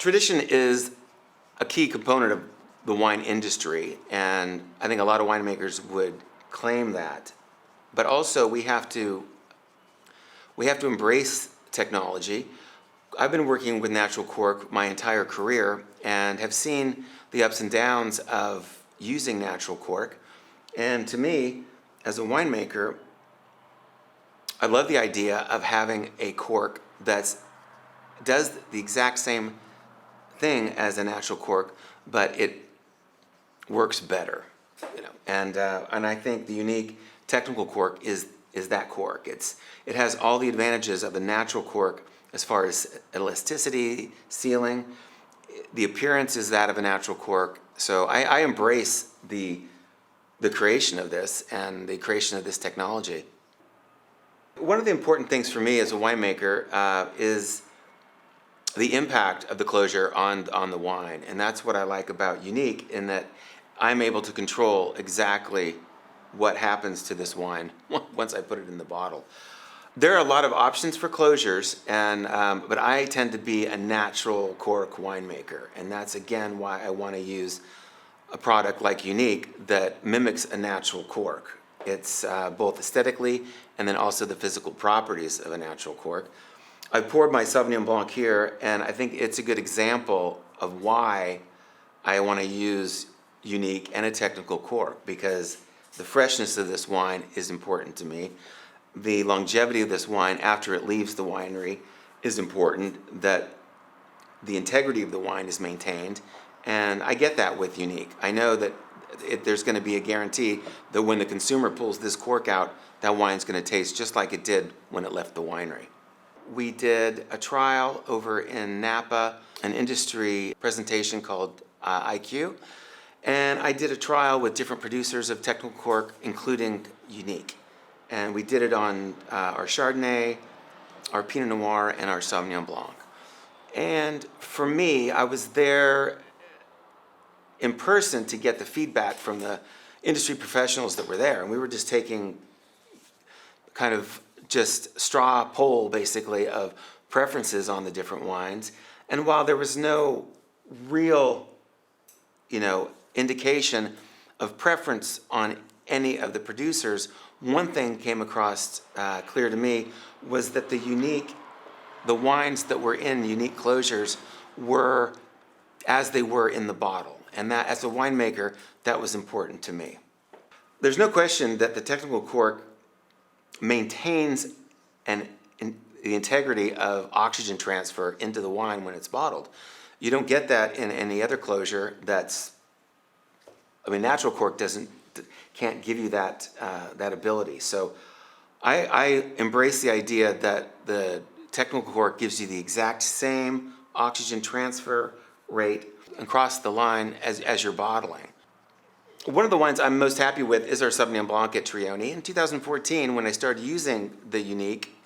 Tradition is a key component of the wine industry, and I think a lot of winemakers would claim that. But also we have to embrace technology. I've been working with natural cork my entire career and have seen the ups and downs of using natural cork. And to me, as a winemaker, I love the idea of having a cork that does the exact same thing as a natural cork, but it works better. And I think the unique technical cork is that cork. It has all the advantages of a natural cork as far as elasticity, sealing. The appearance is that of a natural cork. So I embrace the creation of this and the creation of this technology. One of the important things for me as a winemaker is the impact of the closure on the wine. And that's what I like about Unique, in that I'm able to control exactly what happens to this wine once I put it in the bottle. There are a lot of options for closures, but I tend to be a natural cork winemaker. And that's, again, why I want to use a product like Unique that mimics a natural cork. It's both aesthetically and then also the physical properties of a natural cork. I poured my Sauvignon Blanc here, and I think it's a good example of why I want to use Unique and a technical cork, because the freshness of this wine is important to me. The longevity of this wine after it leaves the winery is important, that the integrity of the wine is maintained, and I get that with Unique. I know that there's going to be a guarantee that when the consumer pulls this cork out, that wine's going to taste just like it did when it left the winery. We did a trial over in Napa, an industry presentation called IQ, and I did a trial with different producers of technical cork, including Unique. And we did it on our Chardonnay, our Pinot Noir, and our Sauvignon Blanc. And for me, I was there in person to get the feedback from the industry professionals that were there. And we were just taking kind of just straw poll, basically, of preferences on the different wines. And while there was no real, indication of preference on any of the producers, one thing came across clear to me was that the wines that were in Unique closures were as they were in the bottle. And that, as a winemaker, that was important to me. There's no question that the technical cork maintains the integrity of oxygen transfer into the wine when it's bottled. You don't get that in any other closure. Natural cork can't give you that ability. So I embrace the idea that the technical cork gives you the exact same oxygen transfer rate across the line as you're bottling. One of the wines I'm most happy with is our Sauvignon Blanc at Trione. In 2014, when I started using the Unique,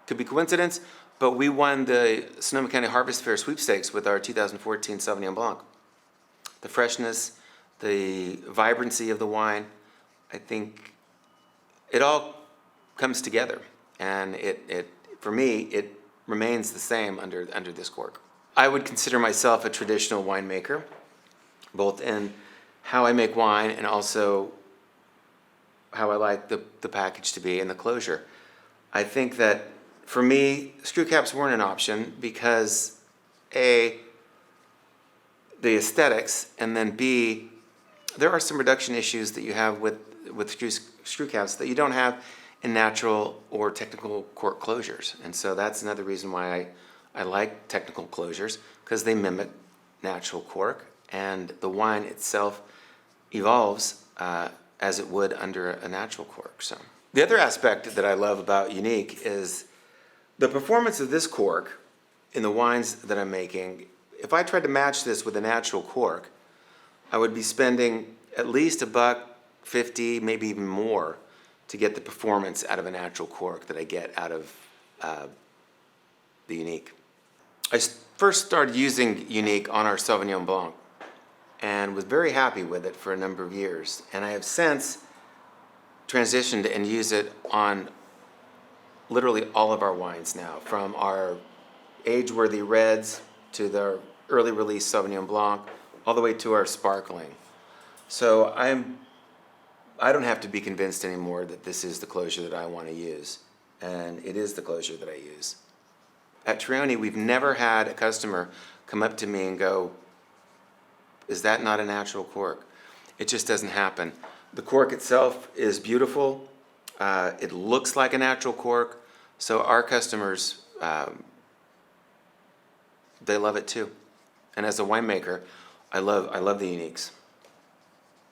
could be coincidence, but we won the Sonoma County Harvest Fair sweepstakes with our 2014 Sauvignon Blanc. The freshness, the vibrancy of the wine, I think it all comes together, and it for me, it remains the same under this cork. I would consider myself a traditional winemaker, both in how I make wine and also how I like the package to be and the closure. I think that for me, screw caps weren't an option because A, the aesthetics, and then B, there are some reduction issues that you have with screw caps that you don't have in natural or technical cork closures. And so that's another reason why I like technical closures, because they mimic natural cork, and the wine itself evolves as it would under a natural cork. So the other aspect that I love about Unique is the performance of this cork in the wines that I'm making. If I tried to match this with a natural cork, I would be spending at least $1.50, maybe even more, to get the performance out of a natural cork that I get out of the Unique. I first started using Unique on our Sauvignon Blanc and was very happy with it for a number of years. And I have since transitioned and use it on literally all of our wines now, from our age-worthy reds to the early release Sauvignon Blanc, all the way to our sparkling. So I don't have to be convinced anymore that this is the closure that I want to use, and it is the closure that I use. At Trione, we've never had a customer come up to me and go, "Is that not a natural cork?" It just doesn't happen. The cork itself is beautiful. It looks like a natural cork, so our customers, they love it too. And as a winemaker, I love the uniques.